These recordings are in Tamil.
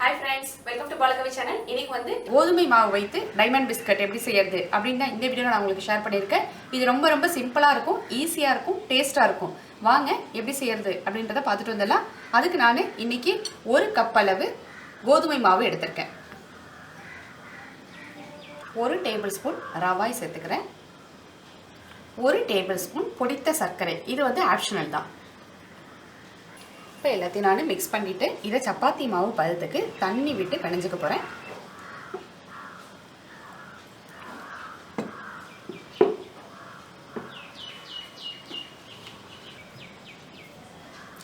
Hi friends, welcome to BALAKAVI channel. இன்னைக்கு வந்து கோதுமை மாவு வைத்து டைமண்ட் பிஸ்கட் எப்படி செய்யறது அப்படினா இந்த வீடியோல நான் உங்களுக்கு ஷேர் பண்ணிருக்கேன். இது ரொம்ப சிம்பிளா இருக்கும், ஈஸியா இருக்கும், டேஸ்டா இருக்கும். வாங்க எப்படி செய்யறது அப்படின்றத பார்த்துட்டு வந்துடலாம். அதுக்கு நான் இன்னைக்கு 1 கப் அளவு கோதுமை மாவு எடுத்துர்க்கேன். 1 டேபிள்ஸ்பூன் ரவை சேர்த்துக்கிறேன். 1 டேபிள்ஸ்பூன் பொடித்த சர்க்கரை. இது வந்து ஆப்ஷனல் தான். இப்போ எல்லாத்தையும் நான் மிக்ஸ் பண்ணிட்டு இதை சப்பாத்தி மாவு பதத்துக்கு தண்ணி விட்டு பிணைஞ்சுக்க போகிறேன்.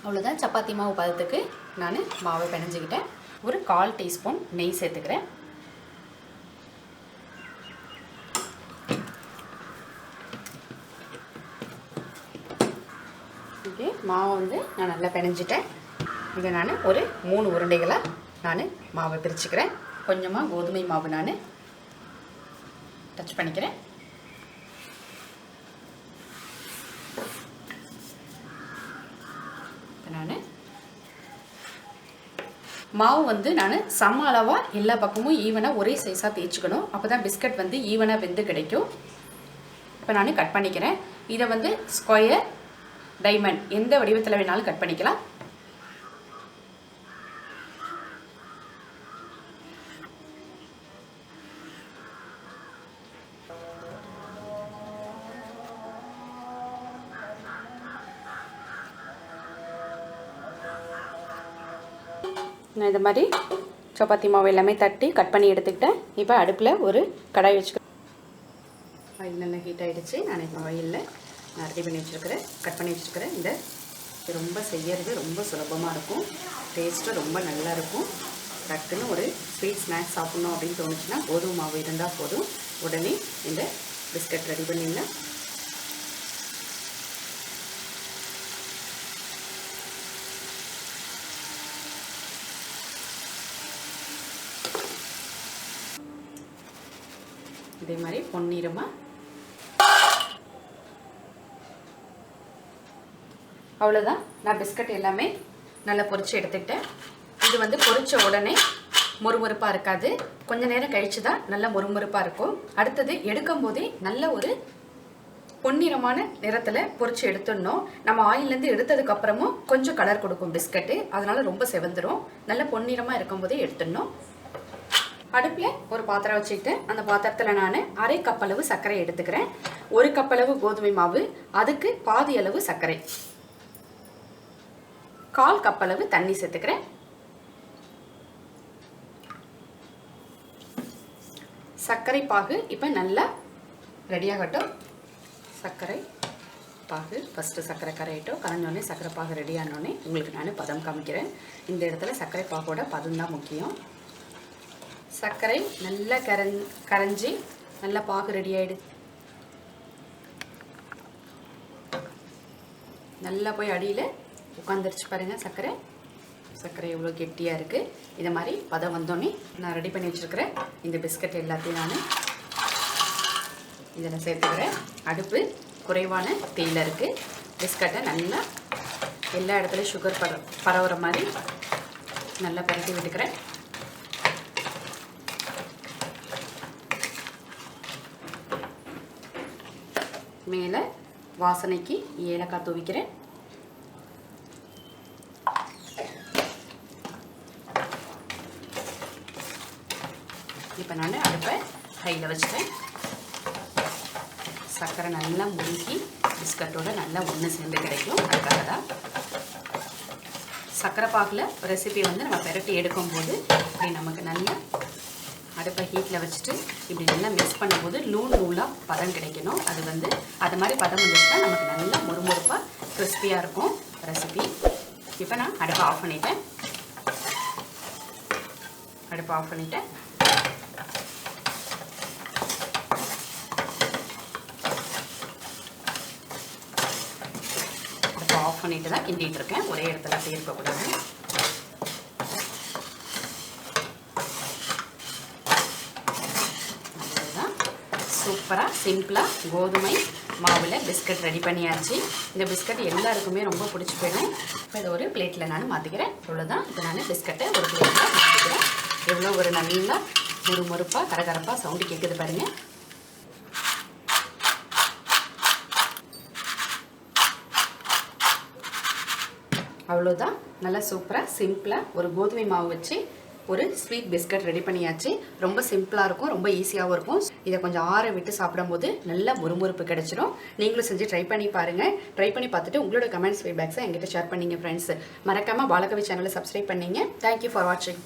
அவ்வளோதான், சப்பாத்தி மாவு பதத்துக்கு நான் மாவை பிணைஞ்சிக்கிட்டேன். ஒரு 1/4 டீஸ்பூன் நெய் சேர்த்துக்கிறேன். மாவு வந்து நான் நல்லா பிணைஞ்சிட்டேன். இதை நான் ஒரு 3 உருண்டைகளாக நான் மாவை பிரிச்சுக்கிறேன். கொஞ்சமாக கோதுமை மாவு நான் டச் பண்ணிக்கிறேன். நான் மாவு வந்து நான் சம அளவாக எல்லா பக்கமும் ஈவனாக ஒரே சைஸாக தேய்ச்சிக்கணும். அப்போ தான் பிஸ்கட் வந்து ஈவனாக வெந்து கிடைக்கும். இப்போ நான் கட் பண்ணிக்கிறேன். இதை வந்து ஸ்கொயர், டைமண்ட் எந்த வடிவத்தில் வேணாலும் கட் பண்ணிக்கலாம். நான் இந்த மாதிரி சப்பாத்தி மாவு எல்லாமே தட்டி கட் பண்ணி எடுத்துக்கிட்டேன். இப்போ அடுப்பில் ஒரு கடாய் வச்சுக்கிறேன். ஆயில் நல்லா ஹீட் ஆகிடுச்சு. நான் இப்போ ஆயிலில் நான் ரெடி பண்ணி வச்சுருக்கிறேன், கட் பண்ணி வச்சுருக்கிறேன். இது ரொம்ப செய்யறது ரொம்ப சுலபமாக இருக்கும், டேஸ்ட்டும் ரொம்ப நல்லா இருக்கும். டக்குன்னு ஒரு ஸ்வீட் ஸ்நாக்ஸ் சாப்பிட்ணும் அப்படின்னு தோணுச்சுன்னா கோதுமை மாவு இருந்தால் போதும், உடனே இந்த பிஸ்கட் ரெடி பண்ணிடலாம். இதே மாதிரி பொன்னிறமாக அவ்வளோதான். நான் பிஸ்கட் எல்லாமே நல்லா பொரிச்சு எடுத்துக்கிட்டேன். இது வந்து பொரிச்ச உடனே மொறுமொறுப்பாக இருக்காது, கொஞ்சம் நேரம் கழித்து தான் நல்லா மொறுமொறுப்பாக இருக்கும். அடுத்தது எடுக்கும் போதே நல்ல ஒரு பொன்னிறமான நிறத்தில் பொரிச்சு எடுத்துடணும். நம்ம ஆயிலேருந்து எடுத்ததுக்கப்புறமும் கொஞ்சம் கலர் கொடுக்கும் பிஸ்கட்டு, அதனால் ரொம்ப செவந்துடும். நல்ல பொன்னிறமாக இருக்கும் போதே எடுத்துடணும். அடுப்பில் ஒரு பாத்திரம் வச்சுக்கிட்டு அந்த பாத்திரத்தில் நான் 1/2 கப் அளவு சர்க்கரை எடுத்துக்கிறேன். 1 கப் அளவு கோதுமை மாவு, அதுக்கு பாதி அளவு சர்க்கரை, 1/4 கப் அளவு தண்ணி சேர்த்துக்கிறேன். சர்க்கரை பாகு இப்போ நல்லா ரெடியாகட்டும். சர்க்கரை பாகு ஃபஸ்ட்டு சர்க்கரை கரையட்டும். கரைஞ்சோடனே சர்க்கரை பாகு ரெடி ஆனோடனே உங்களுக்கு நான் பதம் காமிக்கிறேன். இந்த இடத்துல சர்க்கரை பாகோட பதம் தான் முக்கியம். சர்க்கரை நல்லா கரைஞ்சி நல்லா பாகு ரெடி ஆகிடுச்சு. நல்லா போய் அடியில் உட்காந்துருச்சு பாருங்கள். சர்க்கரை எவ்வளோ கெட்டியாக இருக்குது. இதை மாதிரி பதம் வந்தோடனே நான் ரெடி பண்ணி வச்சுருக்கிறேன் இந்த பிஸ்கட் எல்லாத்தையும் நான் இதில் சேர்த்துக்கிறேன். அடுப்பு குறைவான தீயில் இருக்குது. பிஸ்கட்டை நல்லா எல்லா இடத்துலையும் சுகர் பரவுற மாதிரி நல்லா பரட்டி விட்டுக்கிறேன். மேலே வாசனைக்கு ஏலக்காய் தூவிக்கிறேன். இப்போ நான் அடுப்பை ஹையில் வச்சுட்டேன். சர்க்கரை நல்லா முறுக்கி பிஸ்கட்டோட நல்லா ஒன்று சேர்ந்து கிடைக்கும். அதுக்காக தான் சர்க்கரை பாகில் ரெசிபி வந்து நம்ம பெரட்டி எடுக்கும்போது அப்படி நமக்கு நல்லா அடுப்பை ஹீட்டில் வச்சுட்டு இப்படி நல்லா மிக்ஸ் பண்ணும்போது நூலாக பதம் கிடைக்கணும். அது மாதிரி பதம் வந்துச்சுன்னா நமக்கு நல்லா மொறுமொறுப்பாக கிறிஸ்பியாக இருக்கும் ரெசிபி. இப்போ நான் அடுப்பை ஆஃப் பண்ணிட்டேன். அடுப்பை ஆஃப் பண்ணிட்டு தான் கிண்டிகிட்டு இருக்கேன். ஒரே இடத்துல அப்படியே இருக்கக்கூடாது. சூப்பராக சிம்பிளாக கோதுமை மாவில் பிஸ்கட் ரெடி பண்ணியாச்சு. இந்த பிஸ்கட் எல்லாருக்குமே ரொம்ப பிடிச்சி போயிடும். இப்போ இதை ஒரு பிளேட்டில் நான் மாற்றிக்கிறேன். அவ்வளோதான். இப்போ நான் பிஸ்கட்டை ஒரு பிளேட்டில் மாற்றிக்கிறேன். எவ்வளோ ஒரு நல்லா முறுமுறுப்பாக கரகரப்பாக சவுண்டு கேட்குது பாருங்கள். அவ்வளோதான். நல்லா சூப்பராக சிம்பிளாக ஒரு கோதுமை மாவு வச்சு ஒரு ஸ்வீட் பிஸ்கட் ரெடி பண்ணியாச்சு. ரொம்ப சிம்பிளாக இருக்கும், ரொம்ப ஈஸியாகவும் இருக்கும். இதை கொஞ்சம் ஆற விட்டு சாப்பிடும்போது நல்ல முறுமுறுப்பு கிடைச்சிடும். நீங்களும் செஞ்சு ட்ரை பண்ணி பாருங்கள். ட்ரை பண்ணி பார்த்துட்டு உங்களோட கமெண்ட்ஸ் ஃபீட்பேக்ஸை எங்கிட்ட ஷேர் பண்ணிங்க ஃப்ரெண்ட்ஸ். மறக்காமல் பாலகவி சேனலை சப்ஸ்கிரைப் பண்ணிங்க. தேங்க்யூ ஃபார் வாட்சிங்.